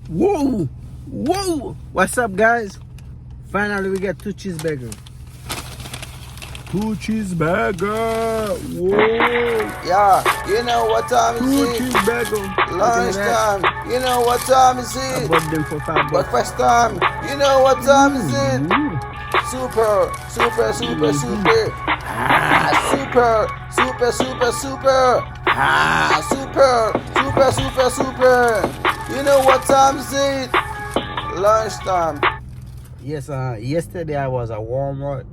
Whoa! Whoa! What's up, guys? Finally, we got two cheeseburgers. Two cheeseburger! Whoa! Yeah, you know what time is Two it? cheeseburger! Lunchtime. You know what time is I it? bought them for $5. Breakfast time. You know what time is it? Ooh. Super, super, super, super. Super, super, super, super. Super, super, super, super. You know what time is it? Lunchtime. Yes, yesterday I was at Walmart.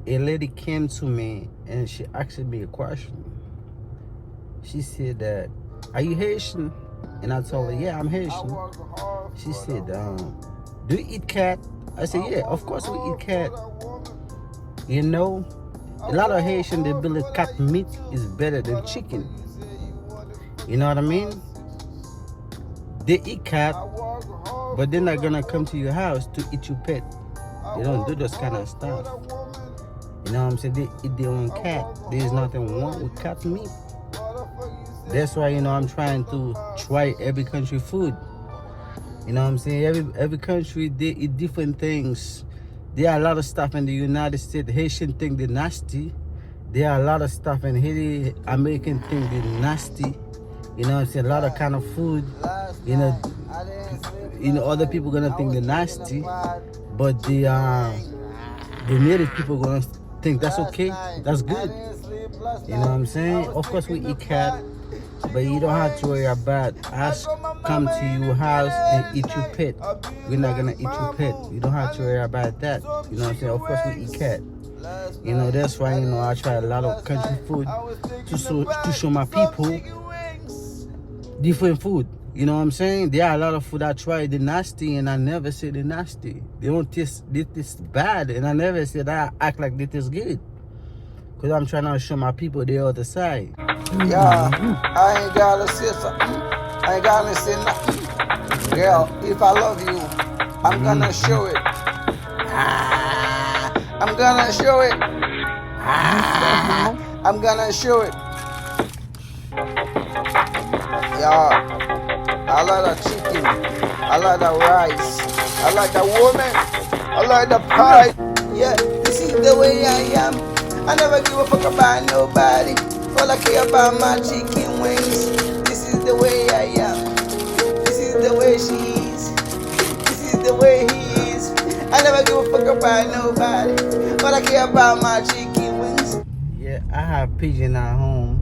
A lady came to me and she asked me a question. She said that, "Are you Haitian?" And I told her, "Yeah, I'm Haitian." She said, "Do you eat cat?" I said, "Yeah, of course we eat cat." You know, a lot of Haitian, they believe cat meat is better than chicken. You know what I mean? They eat cat, but they're not gonna come to your house to eat your pet. They don't do those kind of stuff. You know what I'm saying? They eat their own cat. There's nothing wrong with cat meat. That's why, I'm trying to try every country food. You know what I'm saying? Every country, they eat different things. There are a lot of stuff in the United States. Haitian think they're nasty. There are a lot of stuff in Haiti. American think they're nasty. You know what I'm saying? A lot of kind of food. You know, other people gonna think they're nasty, but the native people gonna think that's okay. That's good. You know what I'm saying? Of course, we eat cat. But you don't have to worry about us come to your house and eat your pet. We're not gonna eat your pet. You don't have to worry about that. You know what I'm saying? Of course we eat cat. That's why I try a lot of country food to show my people different food. You know what I'm saying? There are a lot of food I try, they're nasty, and I never say they're nasty. They taste bad, and I never said I act like they taste good. Because I'm trying to show my people the other side. Yeah, I ain't gotta say something. I ain't gotta say nothing. Girl, if I love you, I'm gonna show it. I'm gonna show it. I'm gonna show it. Yeah, I like the chicken. I like the rice. I like the woman. I like the pie. Yeah, this is the way I am. I never give a fuck about nobody. All I care about my chicken wings. This is the way I am. This is the way she is. This is the way he is. I never give a fuck about nobody. All I care about my chicken wings. Yeah, I have pigeon at home.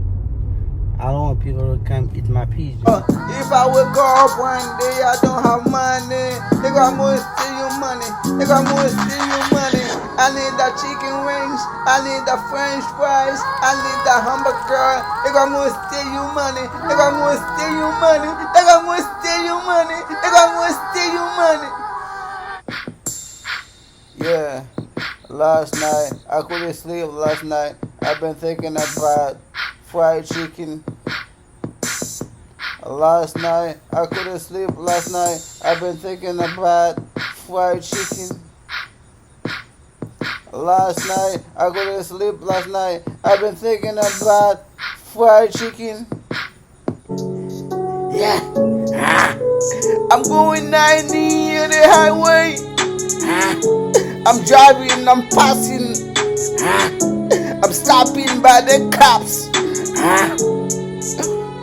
I don't want people to come eat my pigeon. If I wake up one day, I don't have money. They gonna steal your money. They gonna steal your money. I need the chicken wings. I need the French fries. I need the hamburger. They gonna steal your money. They gonna steal your money. They gonna steal your money. They gonna steal your money. Yeah. Last night, I couldn't sleep last night. I've been thinking about fried chicken. Last night, I couldn't sleep last night. I've been thinking about fried chicken. Last night, I couldn't sleep last night. I've been thinking about fried chicken. Yeah. I'm going 90 on the highway. I'm driving, I'm passing. I'm stopping by the cops.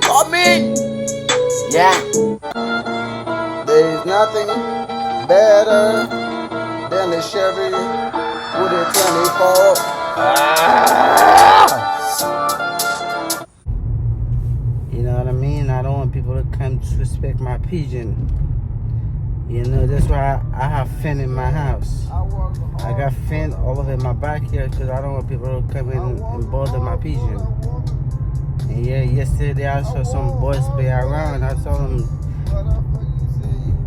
Come in. Yeah. There is nothing better than the Chevy with a 24. You know what I mean? I don't want people to come disrespect my pigeon. That's why I have fan in my house. I got fan all over my backyard because I don't want people to come in and bother my pigeon. And yeah, yesterday I saw some boys play around. I told them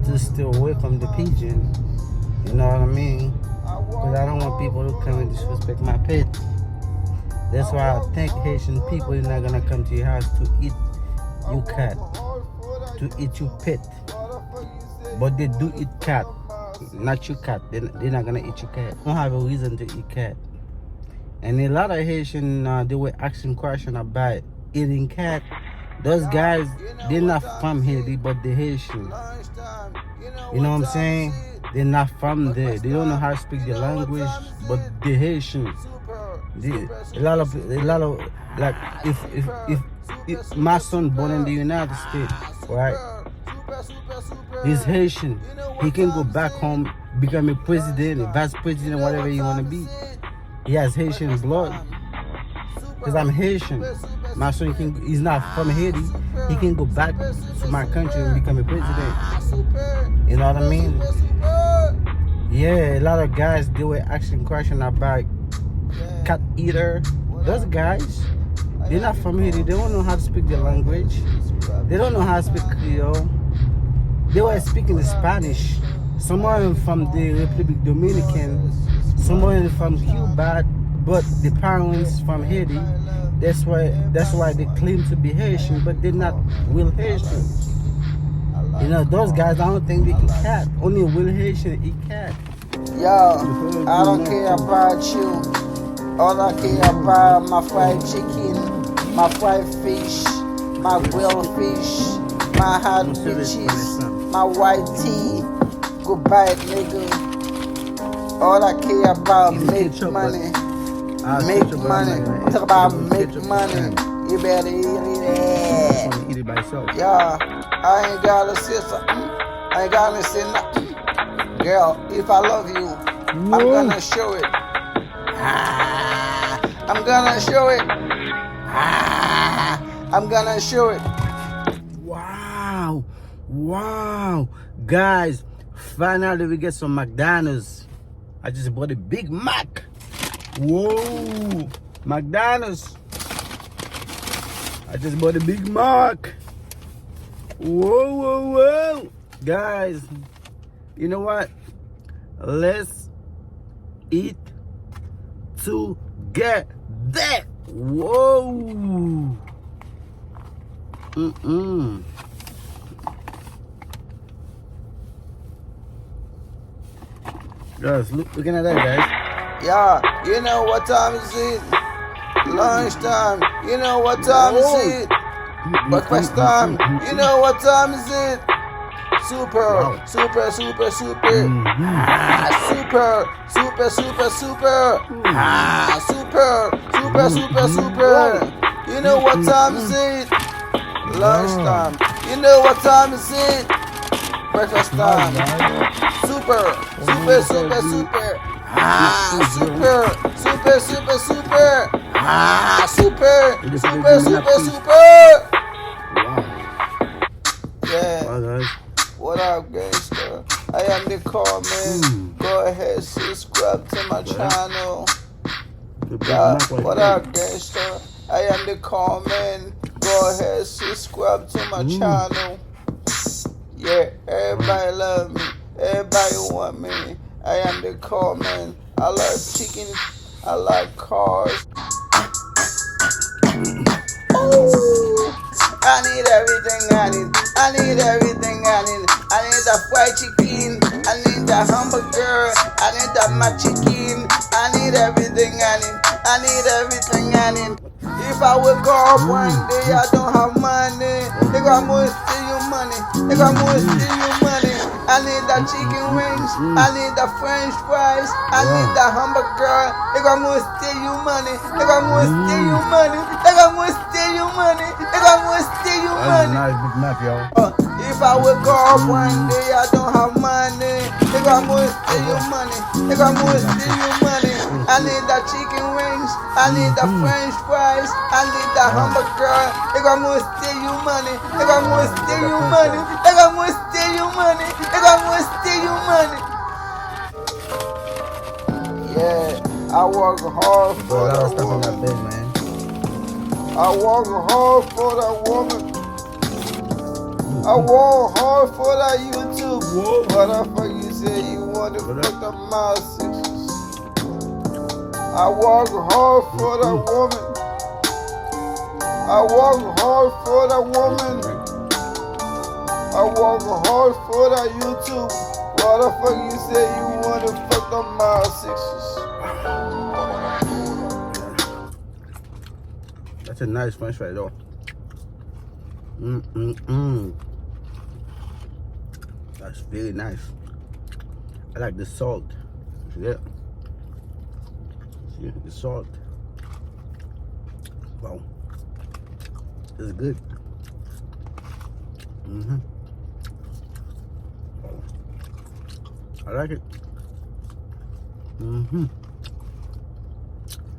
to stay away from the pigeon. You know what I mean? Because I don't want people to come and disrespect my pet. That's why I think Haitian people are not gonna come to your house to eat your cat, to eat your pet. But they do eat cat, not your cat. They're not gonna eat your cat. Don't have a reason to eat cat. And a lot of Haitian, they were asking questions about eating cat. Those guys, they're not from Haiti, but they're Haitian. You know what I'm saying? They're not from there. They don't know how to speak the language, but they're Haitian. A lot of like if my son born in the United States, right? He's Haitian. He can go back home, become a president, a vice president, whatever you want to be. He has Haitian blood. Because I'm Haitian. My son he's not from Haiti. He can go back to my country and become a president. You know what I mean? Yeah, a lot of guys, they were asking questions about cat eater. Those guys, they're not from Haiti. They don't know how to speak the language. They don't know how to speak Creole. They were speaking Spanish. Some of them from the Republic Dominican, some of them from Cuba, but the parents from Haiti. That's why they claim to be Haitian, but they're not real Haitian. You know, those guys, I don't think they eat cat. Only real Haitian eat cat. Yo, I don't care about you. All I care about my fried chicken, my fried fish, my grilled fish, my hot bitches, my white tea. Goodbye, nigga. All I care about make money. Make money. Talk about make money. You better eat it. Eat it by itself. Yeah, I ain't gotta say something. I ain't gotta say nothing. Girl, if I love you, I'm gonna show it. I'm gonna show it. I'm gonna show it. Wow. Wow. Guys, finally we get some McDonald's. I just bought a Big Mac. Whoa. McDonald's. I just bought a Big Mac. Whoa. Guys, you know what? Let's eat together. Whoa. Guys, looking at that, guys. Yeah, you know what time is it? Lunchtime. You know what time is it? Breakfast time. You know what time is it? Super. Super. Super. Super. You know what time is it? Lunchtime. You know what time is it? Breakfast time. Super. Yeah. What up, gangster? I am the call man. Go ahead, subscribe to my channel. Yeah. What up, gangster? I am the call man. Go ahead, subscribe to my channel. Yeah, everybody love me. Everybody want me. I am the call man. I like chicken. I like cars. I need everything I need. I need everything I need. I need the fried chicken. I need the hamburger. I need the mac chicken. I need everything I need. I need everything I need. If I wake up one day I don't have money, they gonna steal your money. They gonna steal your money. I need the chicken wings. I need the French fries. I need the hamburger. They gonna steal your money. They gonna steal your money. They gonna steal your money. They gonna steal your money. Nice Big Mac, y'all. If I wake up one day I don't have money, they gonna steal your money. They gonna steal your money. I need the chicken wings. I need the French fries. I need the hamburger. They gonna steal your money. They gonna steal your money. They gonna steal your money. They gonna steal your money. Yeah, I work hard for that woman. I work hard for that woman. I work hard for that YouTube. What the fuck you say you want to fuck the masses? I work hard for that woman. I work hard for that woman. I work hard for that YouTube. What the fuck you say you want to fuck the masses? That's a nice French fry though. That's very nice. I like the salt. See that? See the salt. Wow. This is good. Wow. I like it.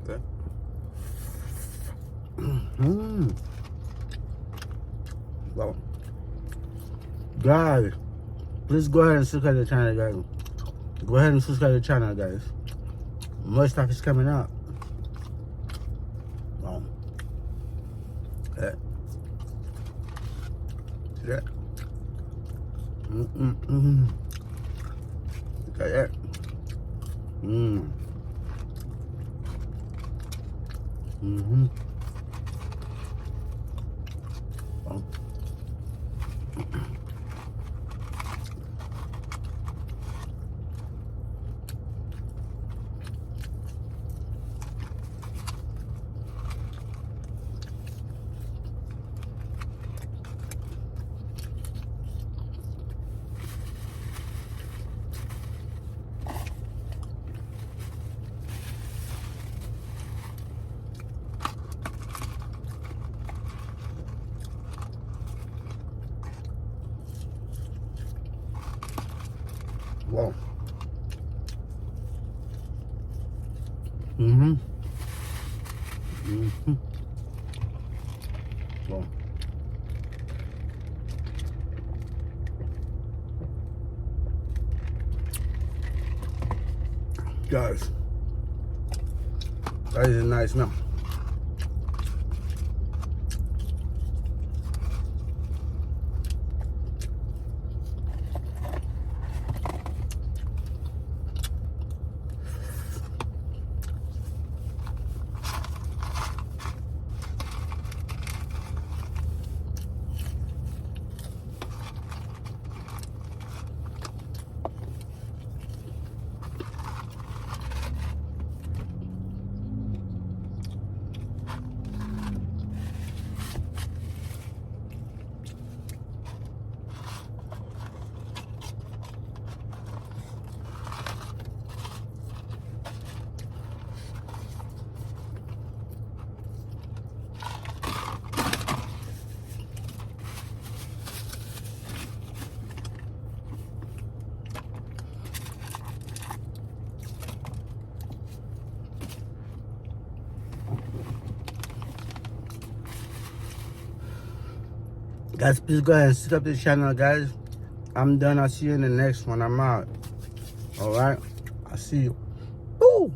Okay. Wow. Guys, please go ahead and subscribe to the channel, guys. Go ahead and subscribe to the channel, guys. More stuff is coming up. Wow. Okay. See that? Look at that. Wow. Wow. Wow. Guys, that is a nice meal. Guys, please go ahead and subscribe to the channel, guys. I'm done. I'll see you in the next one. I'm out. All right. I'll see you. Woo!